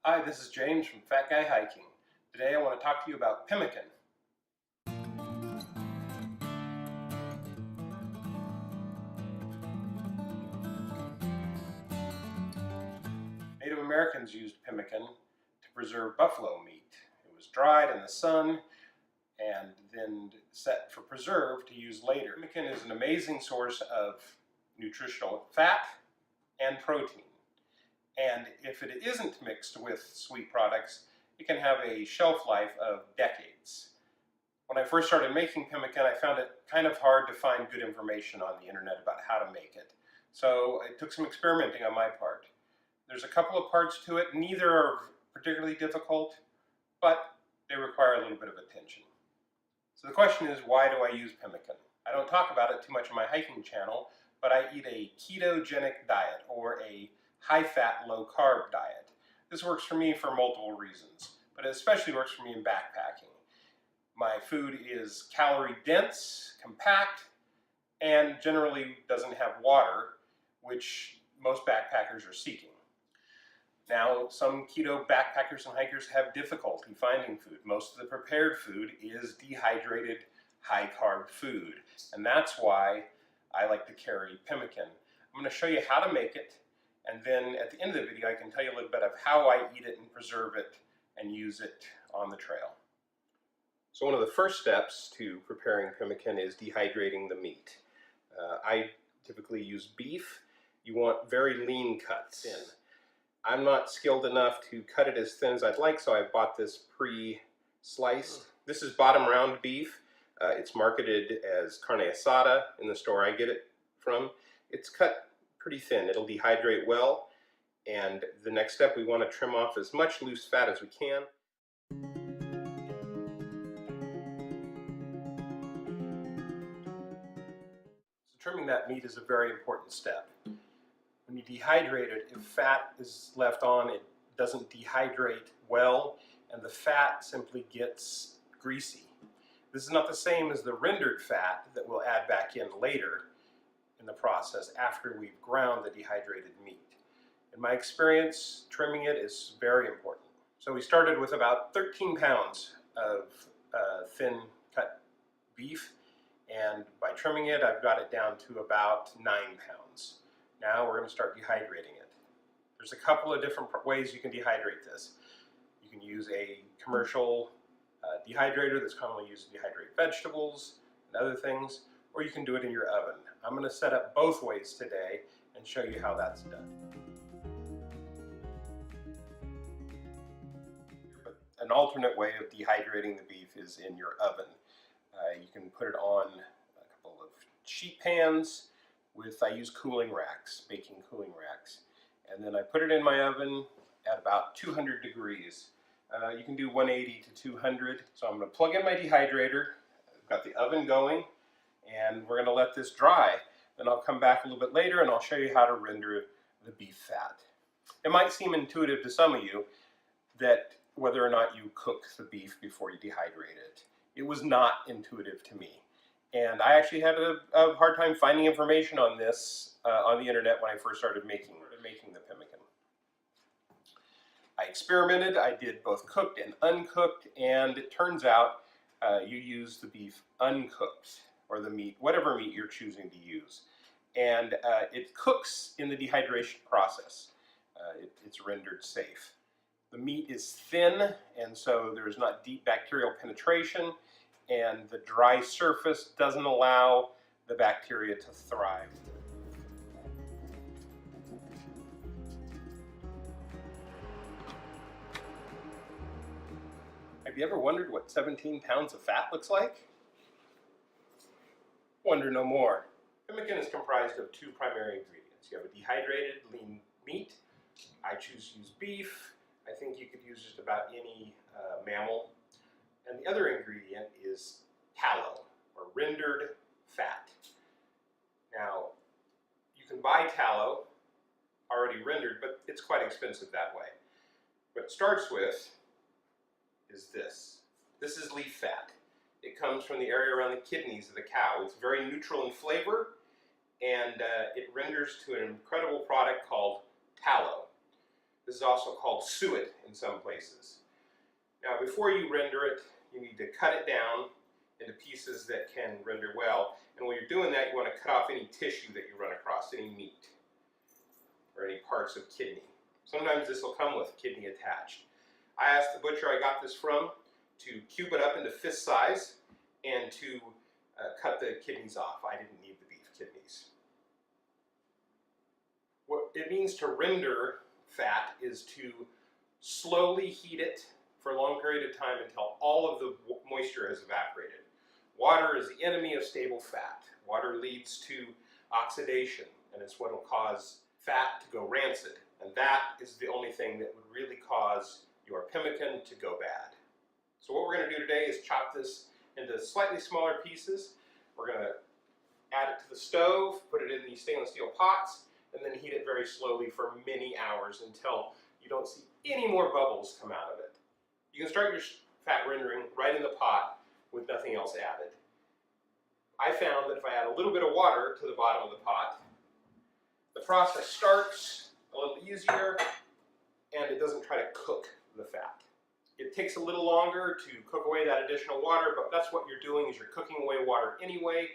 Hi, this is James from Fat Guy Hiking. Today I want to talk to you about pemmican. Native Americans used pemmican to preserve buffalo meat. It was dried in the sun and then set for preserve to use later. Pemmican is an amazing source of nutritional fat and protein. And if it isn't mixed with sweet products, it can have a shelf life of decades. When I first started making pemmican, I found it kind of hard to find good information on the internet about how to make it. So it took some experimenting on my part. There's a couple of parts to it. Neither are particularly difficult, but they require a little bit of attention. So the question is, why do I use pemmican? I don't talk about it too much on my hiking channel, but I eat a ketogenic diet, or a high-fat, low-carb diet. This works for me for multiple reasons, but it especially works for me in backpacking. My food is calorie-dense, compact, and generally doesn't have water, which most backpackers are seeking. Now, some keto backpackers and hikers have difficulty finding food. Most of the prepared food is dehydrated, high-carb food, and that's why I like to carry pemmican. I'm going to show you how to make it, and then at the end of the video I can tell you a little bit of how I eat it and preserve it and use it on the trail. So one of the first steps to preparing pemmican is dehydrating the meat. I typically use beef. You want very lean cuts. Thin. I'm not skilled enough to cut it as thin as I'd like, so I bought this pre-sliced. This is bottom round beef. It's marketed as carne asada in the store I get it from. It's cut pretty thin. It'll dehydrate well, and the next step, we want to trim off as much loose fat as we can. So trimming that meat is a very important step. When you dehydrate it, if fat is left on, it doesn't dehydrate well, and the fat simply gets greasy. This is not the same as the rendered fat that we'll add back in later in the process after we've ground the dehydrated meat. In my experience, trimming it is very important. So we started with about 13 pounds of thin cut beef, and by trimming it, I've got it down to about 9 pounds. Now we're going to start dehydrating it. There's a couple of different ways you can dehydrate this. You can use a commercial dehydrator that's commonly used to dehydrate vegetables and other things, or you can do it in your oven. I'm going to set up both ways today and show you how that's done. An alternate way of dehydrating the beef is in your oven. You can put it on a couple of sheet pans with, I use cooling racks, baking cooling racks. And then I put it in my oven at about 200 degrees. You can do 180 to 200. So I'm going to plug in my dehydrator. I've got the oven going, and we're going to let this dry. Then I'll come back a little bit later and I'll show you how to render the beef fat. It might seem intuitive to some of you that whether or not you cook the beef before you dehydrate it. It was not intuitive to me. And I actually had a hard time finding information on this on the internet when I first started making the pemmican. I experimented. I did both cooked and uncooked, and it turns out you use the beef uncooked, or the meat, whatever meat you're choosing to use. And it cooks in the dehydration process. It's rendered safe. The meat is thin, and so there's not deep bacterial penetration, and the dry surface doesn't allow the bacteria to thrive. Have you ever wondered what 17 pounds of fat looks like? Wonder no more. Pemmican is comprised of two primary ingredients. You have a dehydrated lean meat. I choose to use beef. I think you could use just about any mammal. And the other ingredient is tallow, or rendered fat. Now, you can buy tallow already rendered, but it's quite expensive that way. What it starts with is this. This is leaf fat. It comes from the area around the kidneys of the cow. It's very neutral in flavor, and it renders to an incredible product called tallow. This is also called suet in some places. Now, before you render it, you need to cut it down into pieces that can render well. And when you're doing that, you want to cut off any tissue that you run across, any meat or any parts of kidney. Sometimes this will come with kidney attached. I asked the butcher I got this from to cube it up into fist size and to cut the kidneys off. I didn't need the beef kidneys. What it means to render fat is to slowly heat it for a long period of time until all of the moisture has evaporated. Water is the enemy of stable fat. Water leads to oxidation, and it's what will cause fat to go rancid. And that is the only thing that would really cause your pemmican to go bad. So what we're going to do today is chop this into slightly smaller pieces. We're going to add it to the stove, put it in these stainless steel pots, and then heat it very slowly for many hours until you don't see any more bubbles come out of it. You can start your fat rendering right in the pot with nothing else added. I found that if I add a little bit of water to the bottom of the pot, the process starts a little easier and it doesn't try to cook the fat. It takes a little longer to cook away that additional water, but that's what you're doing, is you're cooking away water anyway.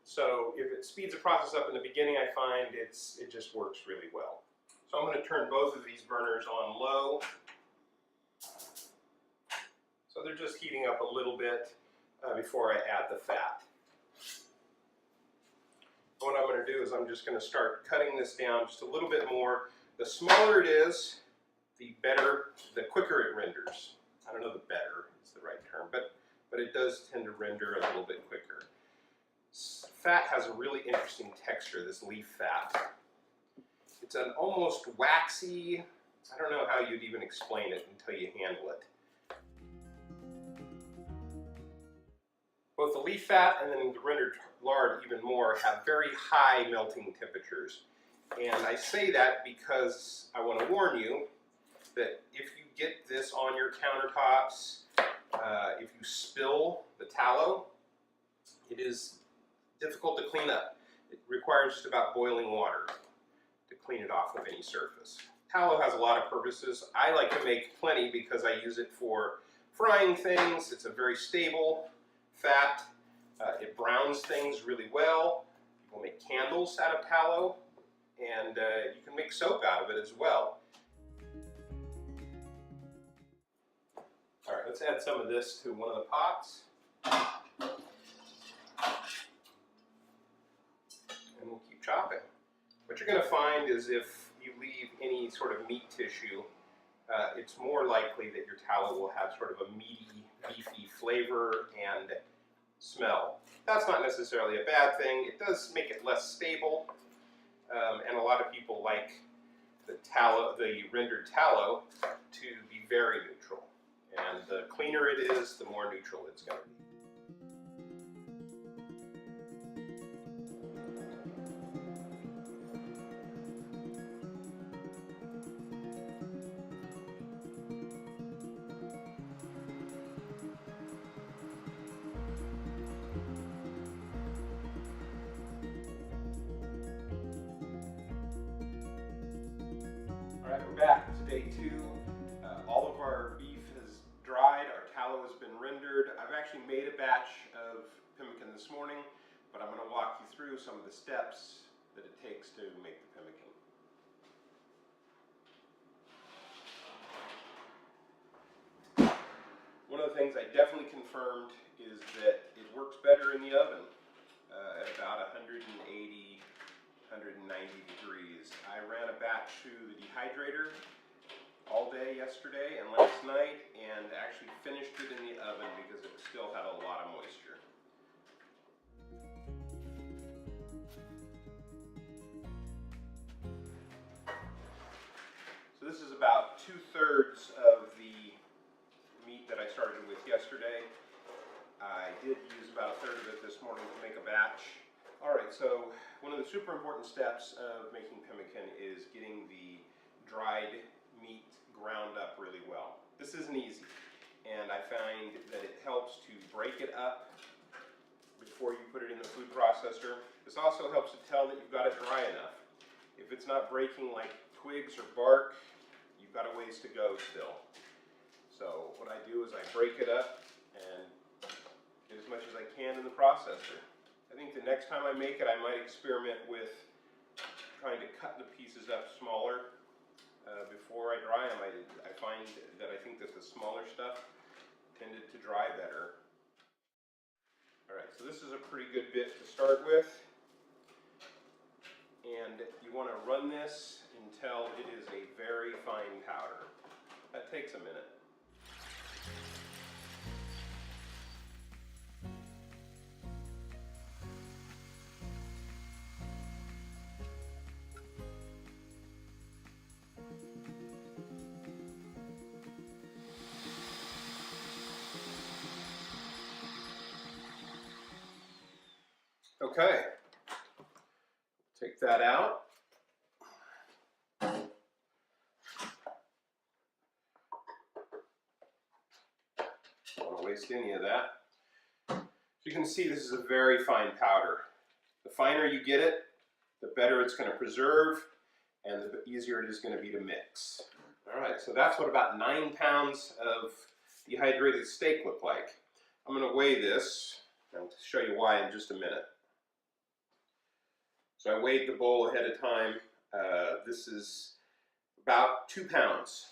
So if it speeds the process up in the beginning, I find it just works really well. So I'm going to turn both of these burners on low. So they're just heating up a little bit before I add the fat. What I'm going to do is I'm just going to start cutting this down just a little bit more. The smaller it is, the better, the quicker it renders. I don't know the better is the right term, but it does tend to render a little bit quicker. Fat has a really interesting texture, this leaf fat. It's an almost waxy, I don't know how you'd even explain it until you handle it. Both the leaf fat and then the rendered lard even more have very high melting temperatures. And I say that because I want to warn you that if you get this on your countertops, if you spill the tallow, it is difficult to clean up. It requires just about boiling water to clean it off of any surface. Tallow has a lot of purposes. I like to make plenty because I use it for frying things. It's a very stable fat. It browns things really well. People make candles out of tallow, and you can make soap out of it as well. All right, let's add some of this to one of the pots. And we'll keep chopping. What you're going to find is if you leave any sort of meat tissue, it's more likely that your tallow will have sort of a meaty, beefy flavor and smell. That's not necessarily a bad thing. It does make it less stable, and a lot of people like the rendered tallow to be very neutral. And the cleaner it is, the more neutral it's going to be. All right, we're back. It's day 2. All of our beef has dried. Our tallow has been rendered. I've actually made a batch of pemmican this morning, but I'm going to walk you through some of the steps that it takes to make the pemmican. One of the things I definitely confirmed is that it works better in the oven at about 180, 190 degrees. I ran a batch through the dehydrator all day yesterday and last night, and actually finished it in the oven because it still had a lot of moisture. So this is about 2/3 of the meat that I started with yesterday. I did use about 1/3 of it this morning to make a batch. All right, so one of the super important steps of making pemmican is getting the dried meat ground up really well. This isn't easy, and I find that it helps to break it up before you put it in the food processor. This also helps to tell that you've got it dry enough. If it's not breaking like twigs or bark, you you've got a ways to go still. So what I do is I break it up and get as much as I can in the processor. I think the next time I make it, I might experiment with trying to cut the pieces up smaller before I dry them. I find that I think that the smaller stuff tended to dry better. Alright, so this is a pretty good bit to start with. And you want to run this until it is a very fine powder. That takes a minute. Okay, take that out. Don't want to waste any of that. So you can see this is a very fine powder. The finer you get it, the better it's going to preserve and the easier it is going to be to mix. Alright, so that's what about 9 pounds of dehydrated steak look like. I'm going to weigh this and show you why in just a minute. So I weighed the bowl ahead of time. This is about 2 pounds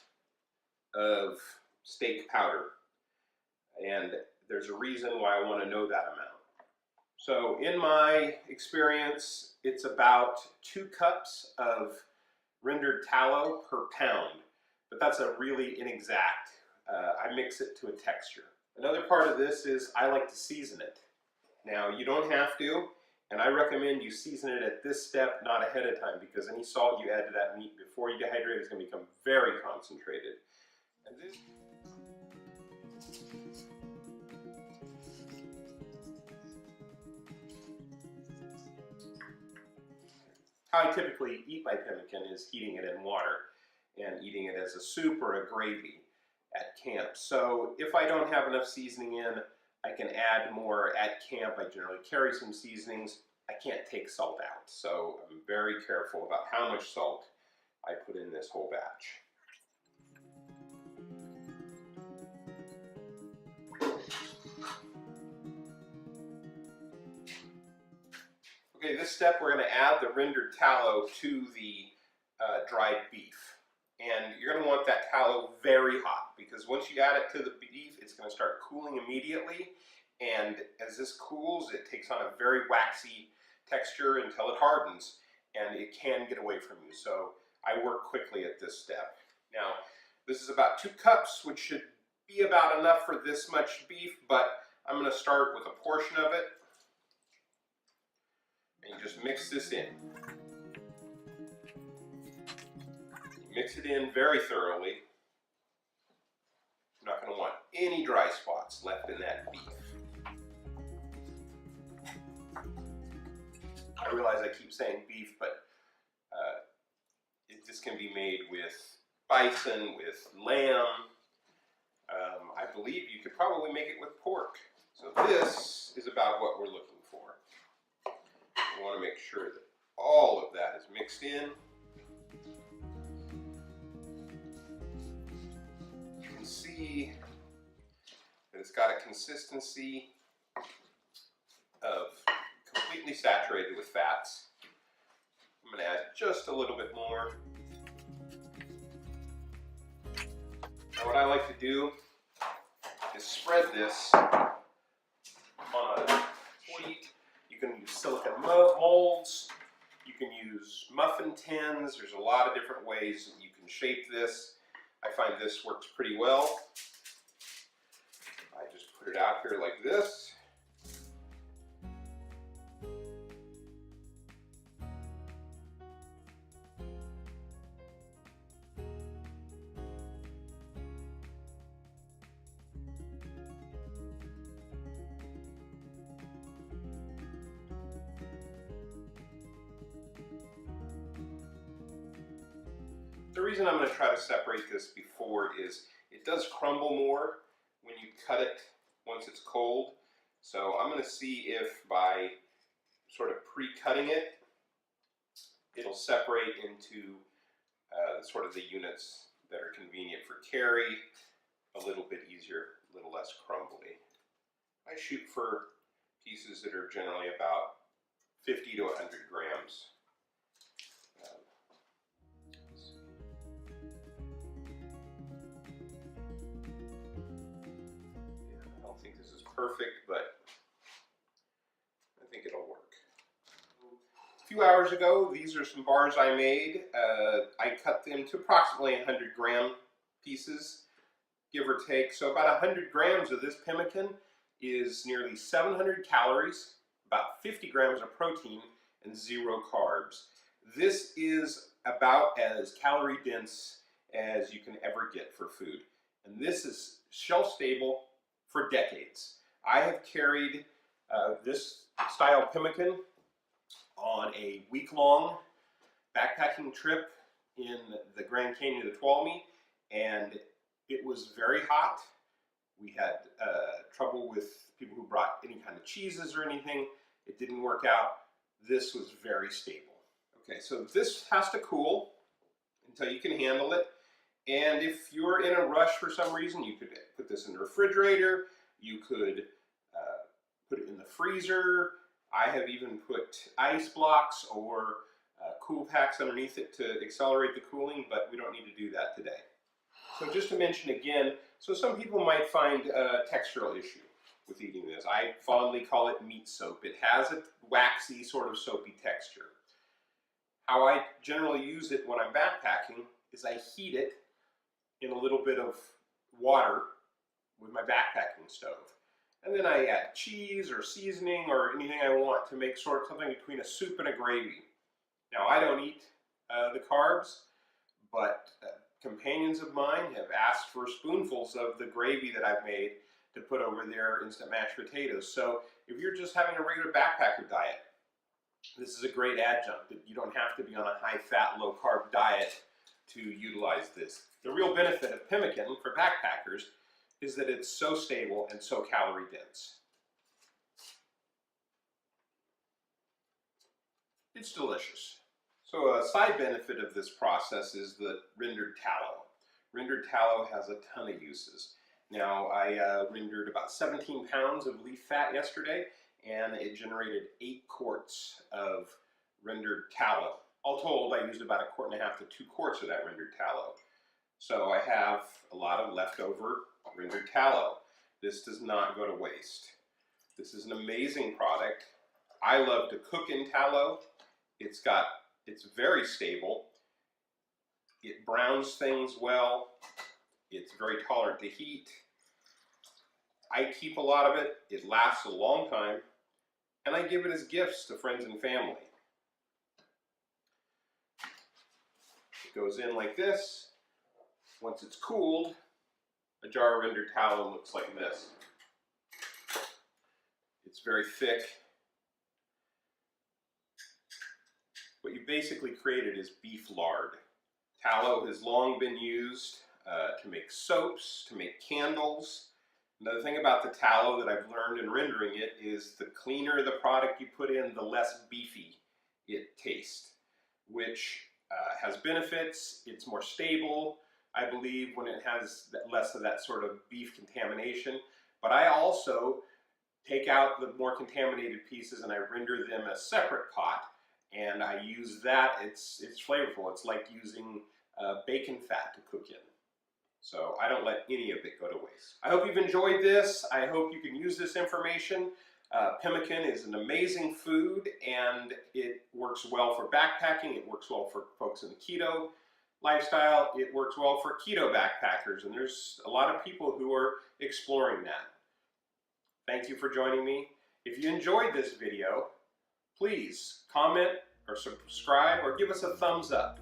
of steak powder. And there's a reason why I want to know that amount. So in my experience, it's about 2 cups of rendered tallow per pound. But that's a really inexact. I mix it to a texture. Another part of this is I like to season it. Now you don't have to. And I recommend you season it at this step, not ahead of time, because any salt you add to that meat before you dehydrate it is going to become very concentrated. And this how I typically eat my pemmican is heating it in water and eating it as a soup or a gravy at camp. So if I don't have enough seasoning in, I can add more at camp. I generally carry some seasonings. I can't take salt out, so I'm very careful about how much salt I put in this whole batch. Okay, this step we're going to add the rendered tallow to the dried beef. And you're going to want that tallow very hot, because once you add it to the beef, it's going to start cooling immediately. And as this cools, it takes on a very waxy texture until it hardens, and it can get away from you. So I work quickly at this step. Now, this is about 2 cups, which should be about enough for this much beef, but I'm going to start with a portion of it. And you just mix this in. Mix it in very thoroughly. You're not going to want any dry spots left in that beef. I realize I keep saying beef, but this can be made with bison, with lamb. I believe you could probably make it with pork. So this is about what we're looking for. We want to make sure that all of that is mixed in. You can see that it's got a consistency of completely saturated with fats. I'm going to add just a little bit more. Now what I like to do is spread this on a sheet. You can use silicone molds. You can use muffin tins. There's a lot of different ways that you can shape this. I find this works pretty well. I just put it out here like this. The reason I'm going to try to separate this before is it does crumble more when you cut it once it's cold. So I'm going to see if by sort of pre-cutting it, it'll separate into sort of the units that are convenient for carry, a little bit easier, a little less crumbly. I shoot for pieces that are generally about 50 to 100 grams. I don't think this is perfect, but I think it'll work. A few hours ago, these are some bars I made. I cut them to approximately 100 gram pieces, give or take. So about 100 grams of this pemmican is nearly 700 calories, about 50 grams of protein, and 0 carbs. This is about as calorie dense as you can ever get for food. And this is shelf stable for decades. I have carried this style pemmican on a week-long backpacking trip in the Grand Canyon of the Tuolumne, and it was very hot. We had trouble with people who brought any kind of cheeses or anything. It didn't work out. This was very stable. Okay, so this has to cool until you can handle it. And if you're in a rush for some reason, you could put this in the refrigerator. You could put it in the freezer. I have even put ice blocks or cool packs underneath it to accelerate the cooling, but we don't need to do that today. So just to mention again, so some people might find a textural issue with eating this. I fondly call it meat soap. It has a waxy, sort of soapy texture. How I generally use it when I'm backpacking is I heat it in a little bit of water with my backpacking stove. And then I add cheese or seasoning or anything I want to make sort of something between a soup and a gravy. Now, I don't eat the carbs, but companions of mine have asked for spoonfuls of the gravy that I've made to put over their instant mashed potatoes. So if you're just having a regular backpacker diet, this is a great adjunct. You don't have to be on a high-fat, low-carb diet to utilize this. The real benefit of pemmican for backpackers is that it's so stable and so calorie dense. It's delicious. So a side benefit of this process is the rendered tallow. Rendered tallow has a ton of uses. Now, I rendered about 17 pounds of leaf fat yesterday, and it generated 8 quarts of rendered tallow. All told, I used about 1.5 to 2 quarts of that rendered tallow. So I have a lot of leftover rendered tallow. This does not go to waste. This is an amazing product. I love to cook in tallow. It's very stable. It browns things well. It's very tolerant to heat. I keep a lot of it. It lasts a long time. And I give it as gifts to friends and family. It goes in like this. Once it's cooled, a jar of rendered tallow looks like this. It's very thick. What you basically created is beef lard. Tallow has long been used to make soaps, to make candles. Another thing about the tallow that I've learned in rendering it is the cleaner the product you put in, the less beefy it tastes, which has benefits. It's more stable, I believe, when it has less of that sort of beef contamination. But I also take out the more contaminated pieces and I render them in a separate pot, and I use that. It's flavorful. It's like using bacon fat to cook in. So I don't let any of it go to waste. I hope you've enjoyed this. I hope you can use this information. Pemmican is an amazing food, and it works well for backpacking. It works well for folks in the keto lifestyle. It works well for keto backpackers, and there's a lot of people who are exploring that. Thank you for joining me. If you enjoyed this video, please comment or subscribe or give us a thumbs up.